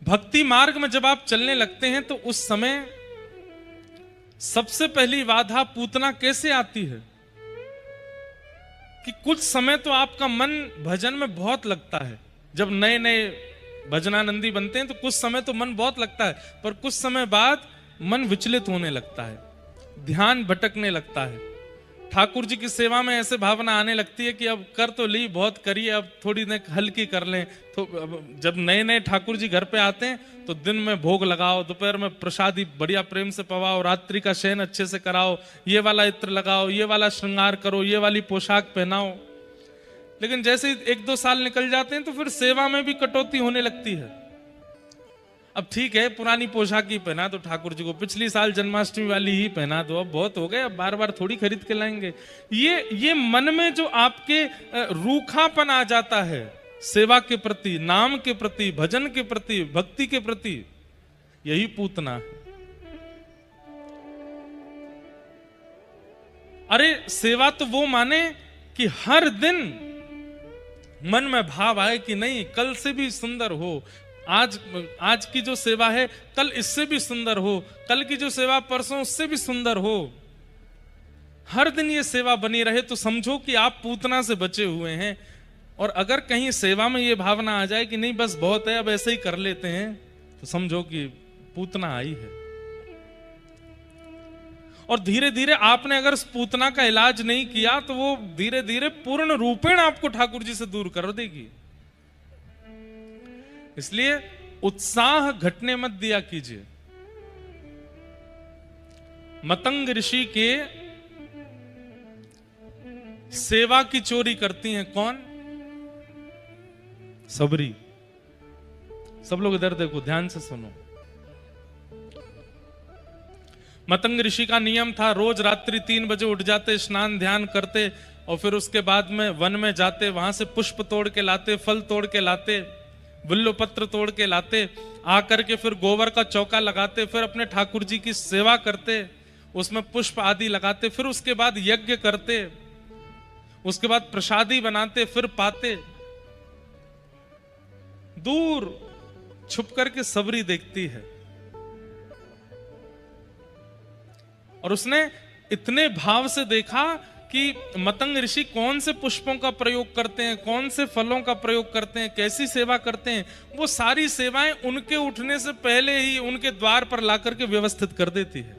भक्ति मार्ग में जब आप चलने लगते हैं तो उस समय सबसे पहली बाधा पूतना कैसे आती है कि कुछ समय तो आपका मन भजन में बहुत लगता है। जब नए नए भजनानंदी बनते हैं तो कुछ समय तो मन बहुत लगता है, पर कुछ समय बाद मन विचलित होने लगता है, ध्यान भटकने लगता है। ठाकुर जी की सेवा में ऐसे भावना आने लगती है कि अब कर तो ली, बहुत करिए, अब थोड़ी देर हल्की कर लें। तो जब नए नए ठाकुर जी घर पे आते हैं तो दिन में भोग लगाओ, दोपहर में प्रसादी बढ़िया प्रेम से पवाओ, रात्रि का शयन अच्छे से कराओ, ये वाला इत्र लगाओ, ये वाला श्रृंगार करो, ये वाली पोशाक पहनाओ। लेकिन जैसे 1-2 साल निकल जाते हैं तो फिर सेवा में भी कटौती होने लगती है। अब ठीक है, पुरानी पोशाक ही पहना दो ठाकुर जी को, पिछली साल जन्माष्टमी वाली ही पहना दो, अब बहुत हो गए, अब बार बार थोड़ी खरीद के लाएंगे। ये मन में जो आपके रूखापन आ जाता है सेवा के प्रति, नाम के प्रति, भजन के प्रति, भक्ति के प्रति, यही पूतना है। अरे सेवा तो वो माने कि हर दिन मन में भाव आए कि नहीं, कल से भी सुंदर हो, आज की जो सेवा है कल इससे भी सुंदर हो, कल की जो सेवा परसों उससे भी सुंदर हो। हर दिन ये सेवा बनी रहे तो समझो कि आप पूतना से बचे हुए हैं। और अगर कहीं सेवा में ये भावना आ जाए कि नहीं बस बहुत है, अब ऐसे ही कर लेते हैं, तो समझो कि पूतना आई है। और धीरे धीरे आपने अगर उस पूतना का इलाज नहीं किया तो वो धीरे धीरे पूर्ण रूपेण आपको ठाकुर जी से दूर कर देगी। इसलिए उत्साह घटने मत दिया कीजिए। मतंग ऋषि के सेवा की चोरी करती हैं कौन? सबरी। सब लोग इधर देखो, ध्यान से सुनो। मतंग ऋषि का नियम था, रोज रात्रि 3 बजे उठ जाते, स्नान ध्यान करते और फिर उसके बाद में वन में जाते, वहां से पुष्प तोड़ के लाते, फल तोड़ के लाते, बिल्व पत्र तोड़ के लाते, आकर के फिर गोबर का चौका लगाते, फिर अपने ठाकुर जी की सेवा करते, उसमें पुष्प आदि लगाते, फिर उसके बाद यज्ञ करते, उसके बाद प्रसादी बनाते, फिर पाते। दूर छुप करके सबरी देखती है और उसने इतने भाव से देखा कि मतंग ऋषि कौन से पुष्पों का प्रयोग करते हैं, कौन से फलों का प्रयोग करते हैं, कैसी सेवा करते हैं। वो सारी सेवाएं उनके उठने से पहले ही उनके द्वार पर लाकर के व्यवस्थित कर देती है।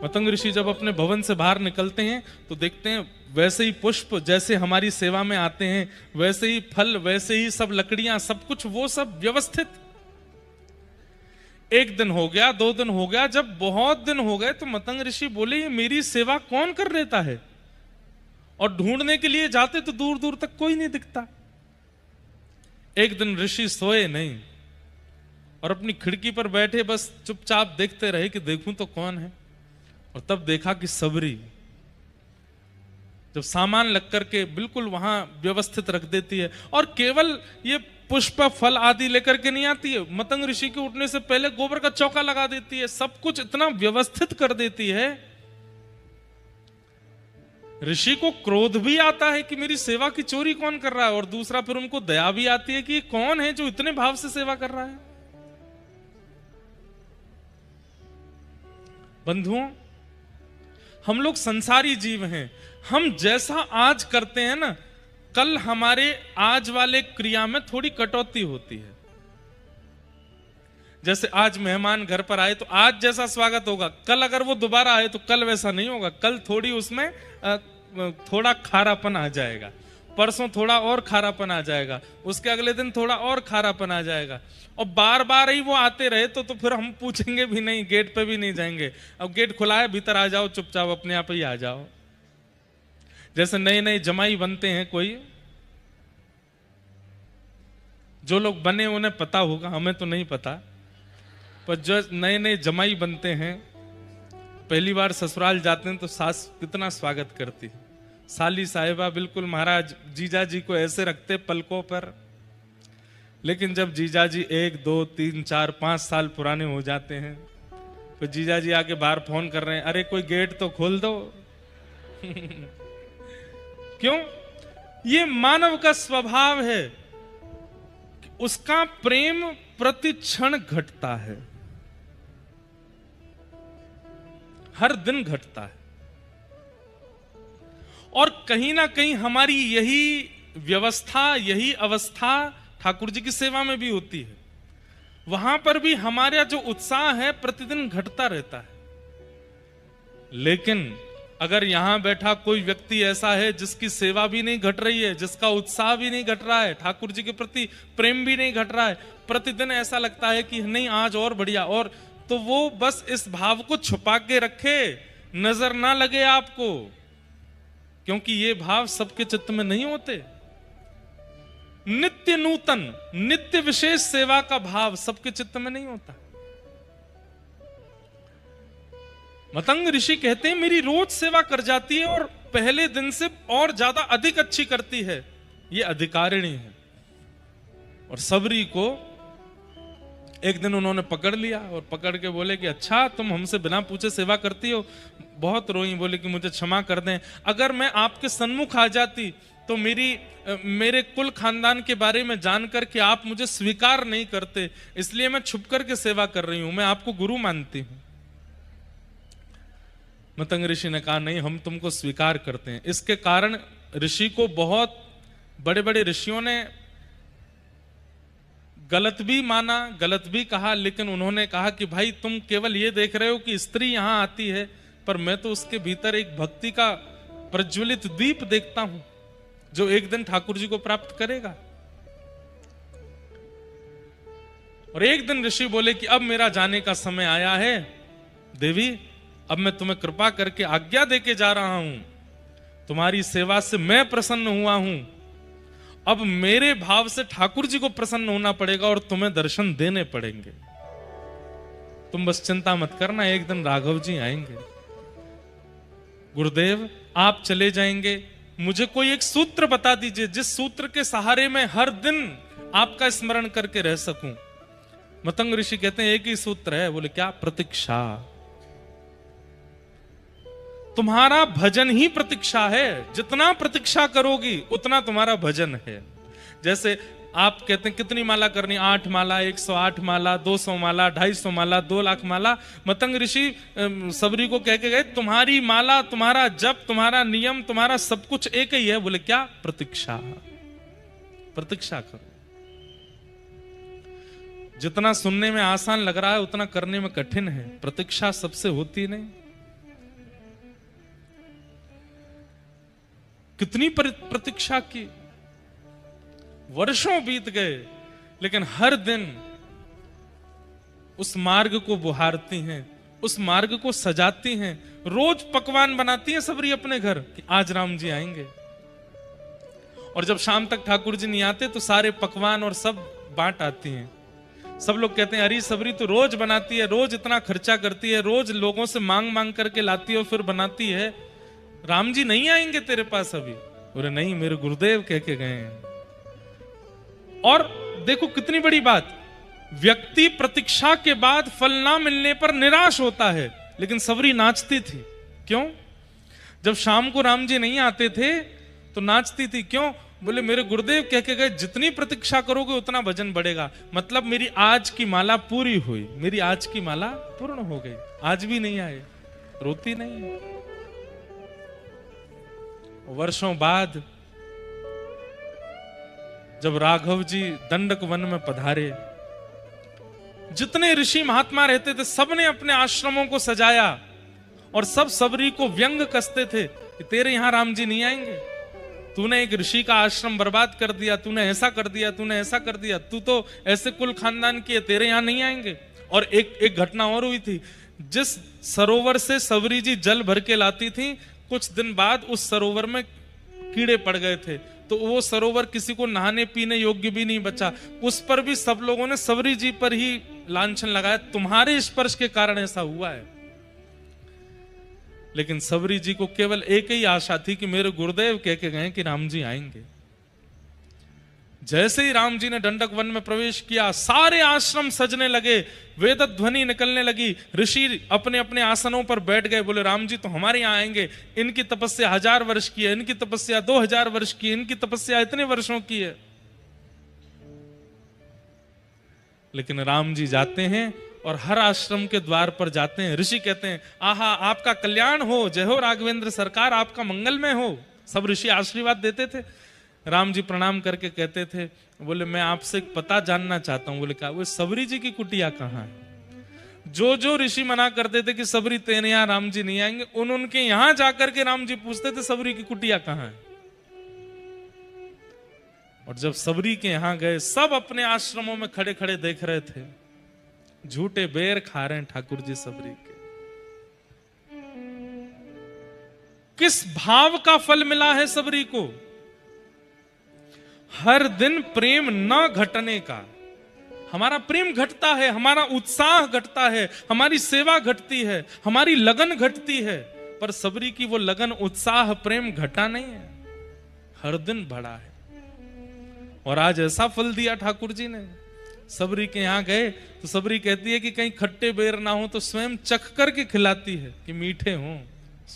मतंग ऋषि जब अपने भवन से बाहर निकलते हैं तो देखते हैं वैसे ही पुष्प जैसे हमारी सेवा में आते हैं, वैसे ही फल, वैसे ही सब लकड़ियां, सब कुछ वो सब व्यवस्थित। 1 दिन हो गया, 2 दिन हो गया, जब बहुत दिन हो गए तो मतंग ऋषि बोले ये मेरी सेवा कौन कर लेता है। और ढूंढने के लिए जाते तो दूर दूर तक कोई नहीं दिखता। एक दिन ऋषि सोए नहीं और अपनी खिड़की पर बैठे बस चुपचाप देखते रहे कि देखूं तो कौन है। और तब देखा कि सबरी जब सामान लग करके बिल्कुल वहां व्यवस्थित रख देती है, और केवल ये पुष्प फल आदि लेकर के नहीं आती है, मतंग ऋषि के उठने से पहले गोबर का चौका लगा देती है, सब कुछ इतना व्यवस्थित कर देती है। ऋषि को क्रोध भी आता है कि मेरी सेवा की चोरी कौन कर रहा है, और दूसरा फिर उनको दया भी आती है कि कौन है जो इतने भाव से सेवा कर रहा है। बंधुओं, हम लोग संसारी जीव हैं। हम जैसा आज करते हैं ना, कल हमारे आज वाले क्रिया में थोड़ी कटौती होती है। जैसे आज मेहमान घर पर आए तो आज जैसा स्वागत होगा, कल अगर वो दोबारा आए तो कल वैसा नहीं होगा। कल थोड़ी उसमें थोड़ा खारापन आ जाएगा, परसों थोड़ा और खारापन आ जाएगा, उसके अगले दिन थोड़ा और खारापन आ जाएगा। और बार बार ही वो आते रहे तो फिर हम पूछेंगे भी नहीं, गेट पे भी नहीं जाएंगे। अब गेट खुला है, भीतर आ जाओ, चुपचाप अपने आप ही आ जाओ। जैसे नए नए जमाई बनते हैं, कोई जो लोग बने उन्हें पता होगा, हमें तो नहीं पता, पर जो नए नए जमाई बनते हैं पहली बार ससुराल जाते हैं तो सास कितना स्वागत करती है। साली साहिबा बिल्कुल महाराज जीजा जी को ऐसे रखते पलकों पर। लेकिन जब जीजा जी 1, 2, 3, 4, 5 साल पुराने हो जाते हैं तो जीजा जी आके बाहर फोन कर रहे हैं, अरे कोई गेट तो खोल दो। क्यों? ये मानव का स्वभाव है कि उसका प्रेम प्रति क्षण घटता है, हर दिन घटता है। और कहीं ना कहीं हमारी यही व्यवस्था, यही अवस्था ठाकुर जी की सेवा में भी होती है। वहां पर भी हमारा जो उत्साह है प्रतिदिन घटता रहता है। लेकिन अगर यहां बैठा कोई व्यक्ति ऐसा है जिसकी सेवा भी नहीं घट रही है, जिसका उत्साह भी नहीं घट रहा है, ठाकुर जी के प्रति प्रेम भी नहीं घट रहा है, प्रतिदिन ऐसा लगता है कि नहीं आज और बढ़िया, और तो वो बस इस भाव को छुपा के रखे, नजर ना लगे आपको, क्योंकि ये भाव सबके चित्त में नहीं होते। नित्य नूतन, नित्य विशेष सेवा का भाव सबके चित्त में नहीं होता। मतंग ऋषि कहते हैं मेरी रोज सेवा कर जाती है और पहले दिन से और ज्यादा अधिक अच्छी करती है, ये अधिकारिणी है। और सबरी को एक दिन उन्होंने पकड़ लिया और पकड़ के बोले कि अच्छा तुम हमसे बिना पूछे सेवा करती हो। बहुत रोई, बोले कि मुझे क्षमा कर दें, अगर मैं आपके सन्मुख आ जाती तो मेरे कुल खानदान के बारे में जानकर के आप मुझे स्वीकार नहीं करते, इसलिए मैं छुप करके सेवा कर रही हूं, मैं आपको गुरु मानती हूं। मतंग ऋषि ने कहा नहीं, हम तुमको स्वीकार करते हैं। इसके कारण ऋषि को बहुत बड़े बड़े ऋषियों ने गलत भी माना, गलत भी कहा, लेकिन उन्होंने कहा कि भाई तुम केवल ये देख रहे हो कि स्त्री यहां आती है, पर मैं तो उसके भीतर एक भक्ति का प्रज्वलित दीप देखता हूं जो एक दिन ठाकुर जी को प्राप्त करेगा। और एक दिन ऋषि बोले कि अब मेरा जाने का समय आया है देवी, अब मैं तुम्हें कृपा करके आज्ञा देके जा रहा हूं, तुम्हारी सेवा से मैं प्रसन्न हुआ हूं, अब मेरे भाव से ठाकुर जी को प्रसन्न होना पड़ेगा और तुम्हें दर्शन देने पड़ेंगे। तुम बस चिंता मत करना, एक दिन राघव जी आएंगे। गुरुदेव आप चले जाएंगे, मुझे कोई एक सूत्र बता दीजिए जिस सूत्र के सहारे में हर दिन आपका स्मरण करके रह सकूं। मतंग ऋषि कहते हैं एक ही सूत्र है। बोले क्या? प्रतीक्षा। तुम्हारा भजन ही प्रतीक्षा है, जितना प्रतीक्षा करोगी उतना तुम्हारा भजन है। जैसे आप कहते हैं कितनी माला करनी, 8 माला, 108 माला, 200 माला, 250 माला, 2 लाख माला। मतंग ऋषि सबरी को कह के गए तुम्हारी माला, तुम्हारा जप, तुम्हारा नियम, तुम्हारा सब कुछ एक ही है। बोले क्या? प्रतीक्षा। प्रतीक्षा करो। जितना सुनने में आसान लग रहा है उतना करने में कठिन है। प्रतीक्षा सबसे होती नहीं। कितनी प्रतीक्षा की, वर्षों बीत गए, लेकिन हर दिन उस मार्ग को बुहारती हैं, उस मार्ग को सजाती हैं। रोज पकवान बनाती हैं सबरी अपने घर कि आज राम जी आएंगे। और जब शाम तक ठाकुर जी नहीं आते तो सारे पकवान और सब बांट आती हैं। सब लोग कहते हैं अरे सबरी तो रोज बनाती है, रोज इतना खर्चा करती है, रोज लोगों से मांग मांग करके लाती है और फिर बनाती है, राम जी नहीं आएंगे तेरे पास अभी? बोले नहीं, मेरे गुरुदेव कह के गए हैं। और देखो कितनी बड़ी बात, व्यक्ति प्रतीक्षा के बाद फल ना मिलने पर निराश होता है, लेकिन सबरी नाचती थी। क्यों? जब शाम को राम जी नहीं आते थे तो नाचती थी। क्यों? बोले मेरे गुरुदेव कह के गए जितनी प्रतीक्षा करोगे उतना भजन बढ़ेगा। मतलब मेरी आज की माला पूरी हुई, मेरी आज की माला पूर्ण हो गई, आज भी नहीं आए, रोती नहीं। वर्षों बाद जब राघव जी दंडक वन में पधारे, जितने ऋषि महात्मा रहते थे सबने अपने आश्रमों को सजाया और सब सबरी को व्यंग कसते थे कि तेरे यहां राम जी नहीं आएंगे, तूने एक ऋषि का आश्रम बर्बाद कर दिया, तूने ऐसा कर दिया, तूने ऐसा कर दिया, तू तो ऐसे कुल खानदान की है, तेरे यहां नहीं आएंगे। और एक घटना और हुई थी, जिस सरोवर से सबरी जी जल भर के लाती थी, कुछ दिन बाद उस सरोवर में कीड़े पड़ गए थे, तो वो सरोवर किसी को नहाने पीने योग्य भी नहीं बचा। उस पर भी सब लोगों ने सबरी जी पर ही लांछन लगाया, तुम्हारे स्पर्श के कारण ऐसा हुआ है। लेकिन सबरी जी को केवल एक ही आशा थी कि मेरे गुरुदेव कह के गए कि राम जी आएंगे। जैसे ही राम जी ने दंडक वन में प्रवेश किया, सारे आश्रम सजने लगे, वेद ध्वनि निकलने लगी, ऋषि अपने अपने आसनों पर बैठ गए। बोले राम जी तो हमारे यहाँ आएंगे, इनकी तपस्या 1000 वर्ष की है, इनकी तपस्या 2000 वर्ष की है, इनकी तपस्या इतने वर्षों की है। लेकिन राम जी जाते हैं और हर आश्रम के द्वार पर जाते हैं। ऋषि कहते हैं, आहा आपका कल्याण हो, जय हो राघवेंद्र सरकार, आपका मंगलमय हो। सब ऋषि आशीर्वाद देते थे। राम जी प्रणाम करके कहते थे, बोले मैं आपसे एक पता जानना चाहता हूं। बोले क्या? वो सबरी जी की कुटिया कहाँ है? जो जो ऋषि मना करते थे कि सबरी तेरे यहाँ राम जी नहीं आएंगे, उनके यहां जाकर के राम जी पूछते थे सबरी की कुटिया कहाँ है। और जब सबरी के यहां गए, सब अपने आश्रमों में खड़े खड़े देख रहे थे, झूठे बेर खा रहे हैं ठाकुर जी सबरी के। किस भाव का फल मिला है सबरी को? हर दिन प्रेम न घटने का। हमारा प्रेम घटता है, हमारा उत्साह घटता है, हमारी सेवा घटती है, हमारी लगन घटती है, पर सबरी की वो लगन, उत्साह, प्रेम घटा नहीं है, हर दिन बढ़ा है। और आज ऐसा फल दिया ठाकुर जी ने। सबरी के यहां गए तो सबरी कहती है कि कहीं खट्टे बेर ना हो तो स्वयं चख करके खिलाती है कि मीठे हों।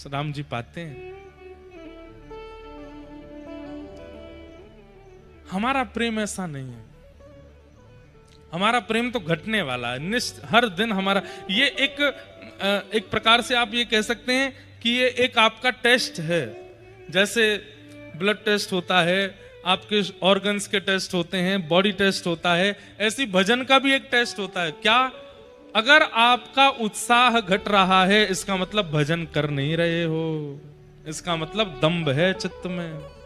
राम जी पाते हैं। हमारा प्रेम ऐसा नहीं है। हमारा प्रेम तो घटने वाला है हर दिन। हमारा ये एक प्रकार से आप ये कह सकते हैं कि ये एक आपका टेस्ट है। जैसे ब्लड टेस्ट होता है, आपके ऑर्गन्स के टेस्ट होते हैं, बॉडी टेस्ट होता है, ऐसी भजन का भी एक टेस्ट होता है। क्या? अगर आपका उत्साह घट रहा है, इसका मतलब भजन कर नहीं रहे हो, इसका मतलब दंभ है चित्त में।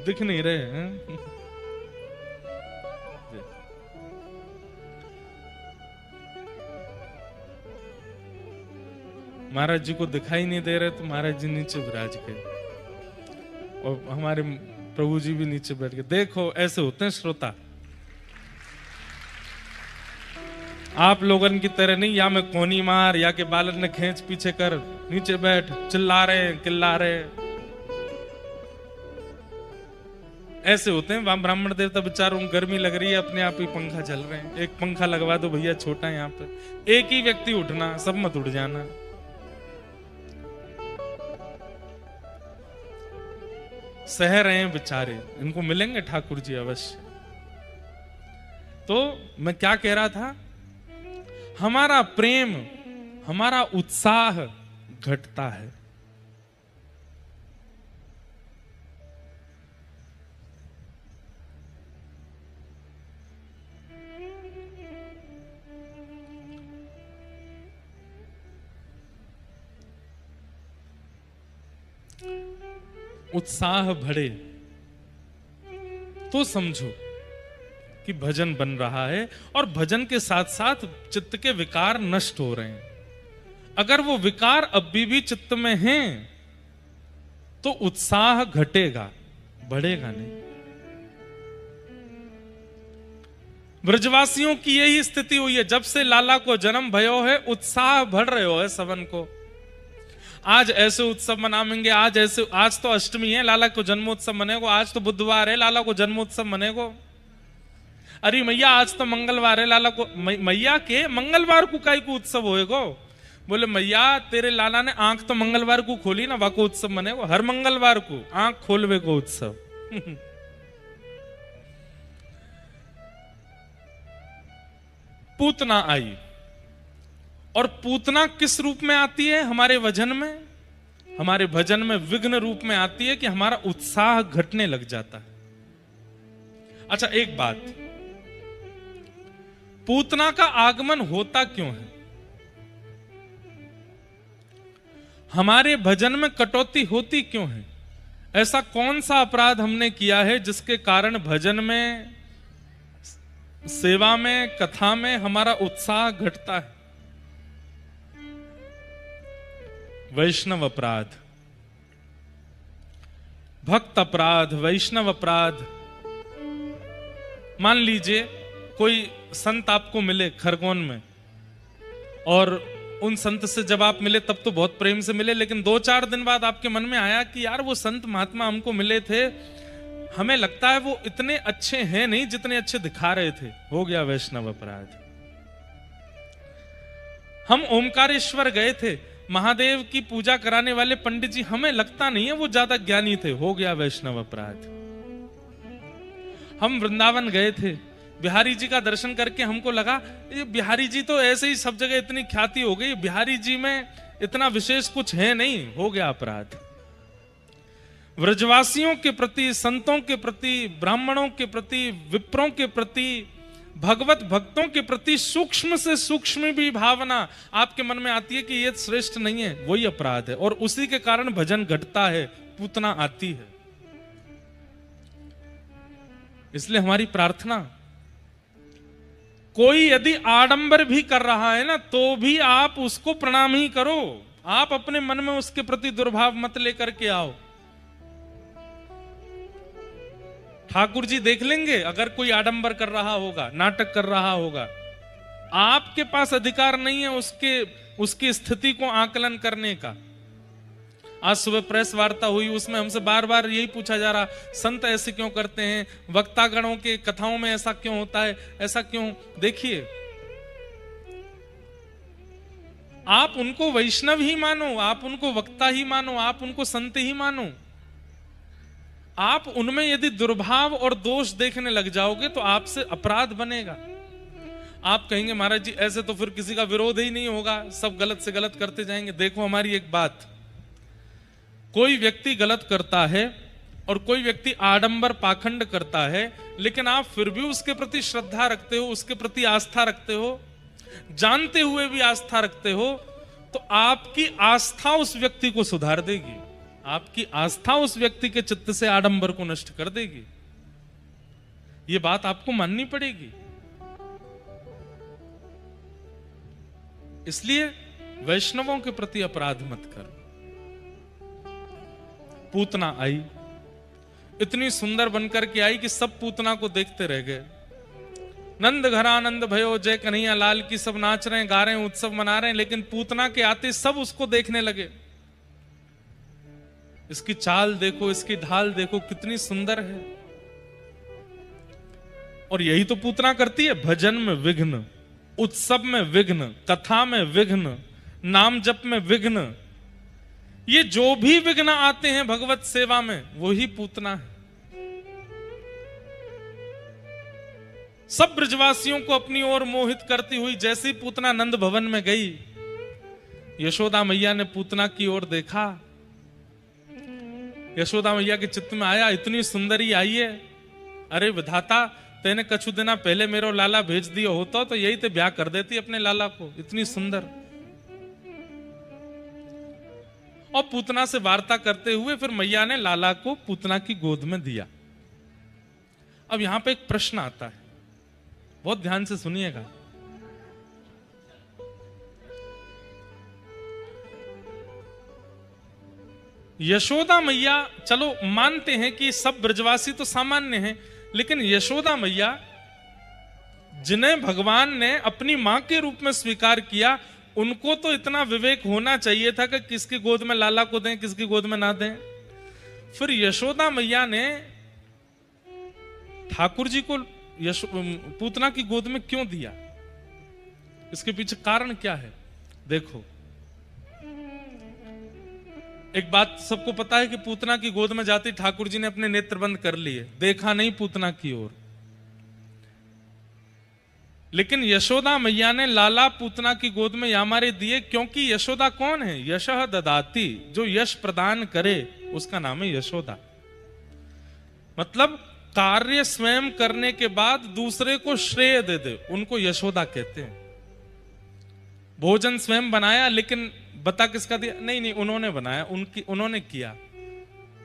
दिख नहीं रहे हैं। महाराज जी को दिखाई नहीं दे रहे तो महाराज जी नीचे विराज गए और हमारे प्रभु जी भी नीचे बैठ गए। देखो ऐसे होते हैं श्रोता। आप लोगन की तरह नहीं, या मैं कोनी मार या के बालन ने खींच पीछे कर, नीचे बैठ, चिल्ला रहे किल्ला रहे, ऐसे होते हैं। ब्राह्मण देवता बेचारों को गर्मी लग रही है, अपने आप ही पंखा चल रहे हैं। एक पंखा लगवा दो भैया, छोटा है यहाँ पे, एक ही व्यक्ति उठना, सब मत उठ जाना। सह रहे हैं बेचारे, इनको मिलेंगे ठाकुर जी अवश्य। तो मैं क्या कह रहा था? हमारा प्रेम, हमारा उत्साह घटता है। उत्साह बढ़े तो समझो कि भजन बन रहा है, और भजन के साथ साथ चित्त के विकार नष्ट हो रहे हैं। अगर वो विकार अब भी चित्त में हैं तो उत्साह घटेगा, बढ़ेगा नहीं। ब्रजवासियों की यही स्थिति हुई है। जब से लाला को जन्म भयो है, उत्साह बढ़ रहे हो है सबन को। आज ऐसे उत्सव मनाएंगे, आज तो अष्टमी है, लाला को जन्मोत्सव मनेगो। आज तो बुधवार है, लाला को जन्मोत्सव मनेगो। अरे मैया आज तो मंगलवार है, लाला को मैया के मंगलवार को काई को उत्सव होएगो? बोले मैया तेरे लाला ने आंख तो मंगलवार को खोली ना, वाको उत्सव मनेगो। हर मंगलवार को आंख खोलवे को उत्सव। पूतना आई, और पूतना किस रूप में आती है? हमारे भजन में, हमारे भजन में विघ्न रूप में आती है कि हमारा उत्साह घटने लग जाता है। अच्छा एक बात, पूतना का आगमन होता क्यों है? हमारे भजन में कटौती होती क्यों है? ऐसा कौन सा अपराध हमने किया है जिसके कारण भजन में, सेवा में, कथा में हमारा उत्साह घटता है? वैष्णव अपराध, भक्त अपराध, वैष्णव अपराध। मान लीजिए कोई संत आपको मिले खरगोन में, और उन संत से जब आप मिले तब तो बहुत प्रेम से मिले, लेकिन 2-4 दिन बाद आपके मन में आया कि यार वो संत महात्मा हमको मिले थे, हमें लगता है वो इतने अच्छे हैं नहीं जितने अच्छे दिखा रहे थे। हो गया वैष्णव अपराध। हम ओमकारेश्वर गए थे, महादेव की पूजा कराने वाले पंडित जी, हमें लगता नहीं है वो ज्यादा ज्ञानी थे। हो गया वैष्णव अपराध। हम वृंदावन गए थे, बिहारी जी का दर्शन करके हमको लगा ये बिहारी जी तो ऐसे ही सब जगह इतनी ख्याति हो गई, बिहारी जी में इतना विशेष कुछ है नहीं। हो गया अपराध। व्रजवासियों के प्रति, संतों के प्रति, ब्राह्मणों के प्रति, विप्रों के प्रति, भगवत भक्तों के प्रति सूक्ष्म से सूक्ष्म भी भावना आपके मन में आती है कि ये श्रेष्ठ नहीं है, वही अपराध है। और उसी के कारण भजन घटता है, पूतना आती है। इसलिए हमारी प्रार्थना, कोई यदि आडंबर भी कर रहा है ना, तो भी आप उसको प्रणाम ही करो। आप अपने मन में उसके प्रति दुर्भाव मत लेकर के आओ। ठाकुर जी देख लेंगे अगर कोई आडंबर कर रहा होगा, नाटक कर रहा होगा। आपके पास अधिकार नहीं है उसकी स्थिति को आकलन करने का। आज सुबह प्रेस वार्ता हुई, उसमें हमसे बार बार यही पूछा जा रहा, संत ऐसे क्यों करते हैं, वक्तागणों के कथाओं में ऐसा क्यों होता है, ऐसा क्यों। देखिए, आप उनको वैष्णव ही मानो, आप उनको वक्ता ही मानो, आप उनको संत ही मानो। आप उनमें यदि दुर्भाव और दोष देखने लग जाओगे तो आपसे अपराध बनेगा। आप कहेंगे महाराज जी ऐसे तो फिर किसी का विरोध ही नहीं होगा, सब गलत से गलत करते जाएंगे। देखो हमारी एक बात, कोई व्यक्ति गलत करता है और कोई व्यक्ति आडंबर पाखंड करता है, लेकिन आप फिर भी उसके प्रति श्रद्धा रखते हो, उसके प्रति आस्था रखते हो, जानते हुए भी आस्था रखते हो, तो आपकी आस्था उस व्यक्ति को सुधार देगी। आपकी आस्था उस व्यक्ति के चित्त से आडंबर को नष्ट कर देगी। यह बात आपको माननी पड़ेगी। इसलिए वैष्णवों के प्रति अपराध मत करो। पूतना आई, इतनी सुंदर बनकर के आई कि सब पूतना को देखते रह गए। नंद घरानंद भयो जय कन्हैया लाल की, सब नाच रहे हैं, गा रहे हैं, उत्सव मना रहे हैं, लेकिन पूतना के आते सब उसको देखने लगे। इसकी चाल देखो, इसकी ढाल देखो, कितनी सुंदर है। और यही तो पूतना करती है, भजन में विघ्न, उत्सव में विघ्न, कथा में विघ्न, नाम जप में विघ्न। ये जो भी विघ्न आते हैं भगवत सेवा में, वही पूतना है। सब ब्रजवासियों को अपनी ओर मोहित करती हुई जैसी पूतना नंद भवन में गई, यशोदा मैया ने पूतना की ओर देखा। यशोदा मैया के चित्त में आया, इतनी सुंदरी आई है, अरे विधाता तेने कछु दिना पहले मेरो लाला भेज दिया होता तो यही ते ब्याह कर देती अपने लाला को, इतनी सुंदर। और पूतना से वार्ता करते हुए फिर मैया ने लाला को पूतना की गोद में दिया। अब यहां पे एक प्रश्न आता है, बहुत ध्यान से सुनिएगा। यशोदा मैया, चलो मानते हैं कि सब ब्रजवासी तो सामान्य हैं, लेकिन यशोदा मैया जिन्हें भगवान ने अपनी मां के रूप में स्वीकार किया, उनको तो इतना विवेक होना चाहिए था कि किसकी गोद में लाला को दें, किसकी गोद में ना दें। फिर यशोदा मैया ने ठाकुर जी को पूतना की गोद में क्यों दिया, इसके पीछे कारण क्या है? देखो, एक बात सबको पता है कि पूतना की गोद में जाती ठाकुर जी ने अपने नेत्र बंद कर लिए, देखा नहीं पूतना की ओर। लेकिन यशोदा मैया ने लाला पूतना की गोद में यामारे दिए, क्योंकि यशोदा कौन है? यशः ददाती, जो यश प्रदान करे उसका नाम है यशोदा। मतलब कार्य स्वयं करने के बाद दूसरे को श्रेय दे दे, उनको यशोदा कहते हैं। भोजन स्वयं बनाया, लेकिन बता किसका दिया? नहीं, उन्होंने बनाया, उन्होंने किया।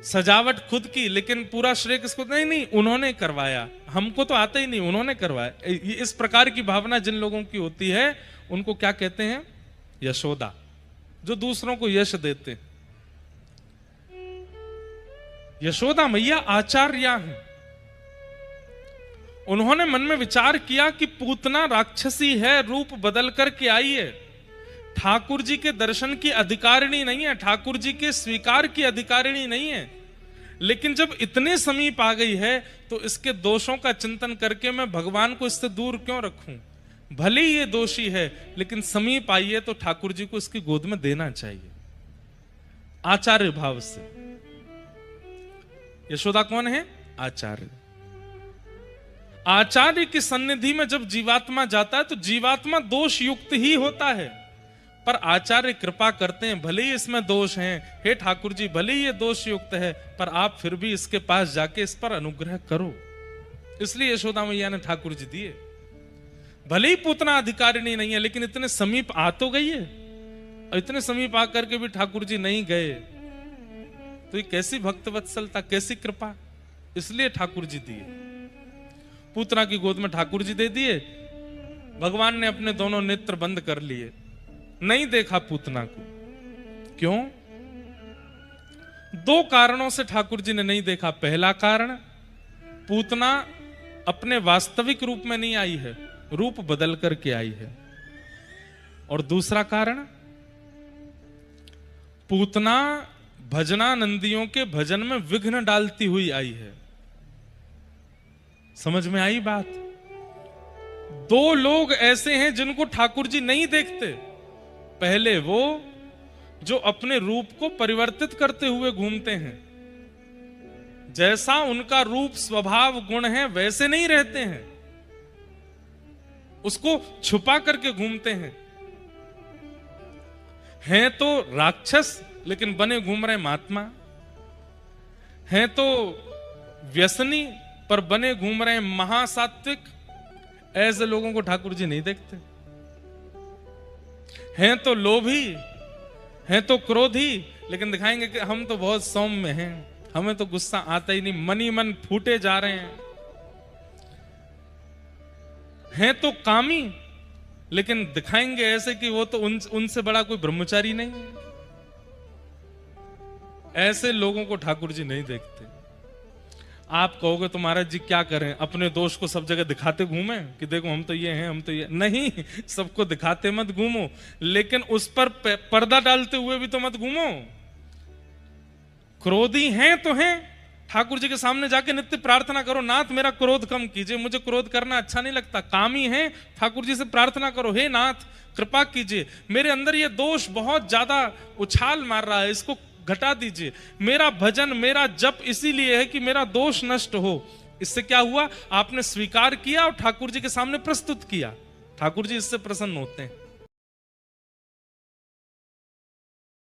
सजावट खुद की, लेकिन पूरा श्रेय किसको? नहीं, उन्होंने करवाया, हमको तो आता ही नहीं, उन्होंने करवाया। इस प्रकार की भावना जिन लोगों की होती है उनको क्या कहते हैं? यशोदा, जो दूसरों को यश देते। यशोदा मैया आचार्या हैं। उन्होंने मन में विचार किया कि पूतना राक्षसी है, रूप बदल करके आई है, ठाकुर जी के दर्शन की अधिकारिणी नहीं है, ठाकुर जी के स्वीकार की अधिकारिणी नहीं है। लेकिन जब इतने समीप आ गई है तो इसके दोषों का चिंतन करके मैं भगवान को इससे दूर क्यों रखूं? भले ही ये दोषी है, लेकिन समीप आइए तो ठाकुर जी को इसकी गोद में देना चाहिए, आचार्य भाव से। यशोदा कौन है? आचार्य। आचार्य की सन्निधि में जब जीवात्मा जाता है तो जीवात्मा दोष युक्त ही होता है, पर आचार्य कृपा करते हैं, भले ही इसमें दोष हैं, हे ठाकुर जी भले ही ये दोष युक्त है, पर आप फिर भी इसके पास जाके इस पर अनुग्रह करो। इसलिए यशोदा मैया ने ठाकुर जी दिए। भले ही पूतना अधिकारिणी नहीं है, लेकिन इतने समीप आ तो गई है, और इतने समीप आकर के भी ठाकुर जी नहीं गए, तो ये कैसी भक्त वत्सलता, कैसी कृपा। इसलिए ठाकुर जी दिए, पूतना की गोद में ठाकुर जी दे दिए। भगवान ने अपने दोनों नेत्र बंद कर लिए, नहीं देखा पूतना को। क्यों? दो कारणों से ठाकुर जी ने नहीं देखा। पहला कारण, पूतना अपने वास्तविक रूप में नहीं आई है, रूप बदल करके आई है। और दूसरा कारण, पूतना भजनानंदियों के भजन में विघ्न डालती हुई आई है। समझ में आई बात? दो लोग ऐसे हैं जिनको ठाकुर जी नहीं देखते। पहले वो जो अपने रूप को परिवर्तित करते हुए घूमते हैं, जैसा उनका रूप स्वभाव गुण है वैसे नहीं रहते हैं, उसको छुपा करके घूमते हैं तो राक्षस लेकिन बने घूम रहे महात्मा, हैं तो व्यसनी पर बने घूम रहे महासात्विक। ऐसे लोगों को ठाकुर जी नहीं देखते। हैं तो लोभी, हैं तो क्रोधी, लेकिन दिखाएंगे कि हम तो बहुत सौम्य हैं, हमें तो गुस्सा आता ही नहीं, मन ही मन फूटे जा रहे हैं। हैं तो कामी, लेकिन दिखाएंगे ऐसे कि वो तो उनसे बड़ा कोई ब्रह्मचारी नहीं है। ऐसे लोगों को ठाकुर जी नहीं देखते। आप कहोगे तो महाराज जी क्या करें, अपने दोष को सब जगह दिखाते घूमें कि देखो हम तो ये हैं, हम तो ये नहीं। सबको दिखाते मत घूमो, लेकिन उस पर पर्दा डालते हुए भी तो मत घूमो। क्रोधी हैं तो हैं, ठाकुर जी के सामने जाके नित्य प्रार्थना करो, नाथ मेरा क्रोध कम कीजिए, मुझे क्रोध करना अच्छा नहीं लगता। कामी हैं, ठाकुर जी से प्रार्थना करो, हे नाथ कृपा कीजिए, मेरे अंदर ये दोष बहुत ज्यादा उछाल मार रहा है, इसको घटा दीजिए। मेरा भजन, मेरा जप इसीलिए है कि मेरा दोष नष्ट हो। इससे क्या हुआ? आपने स्वीकार किया और ठाकुर जी के सामने प्रस्तुत किया, ठाकुर जी इससे प्रसन्न होते हैं।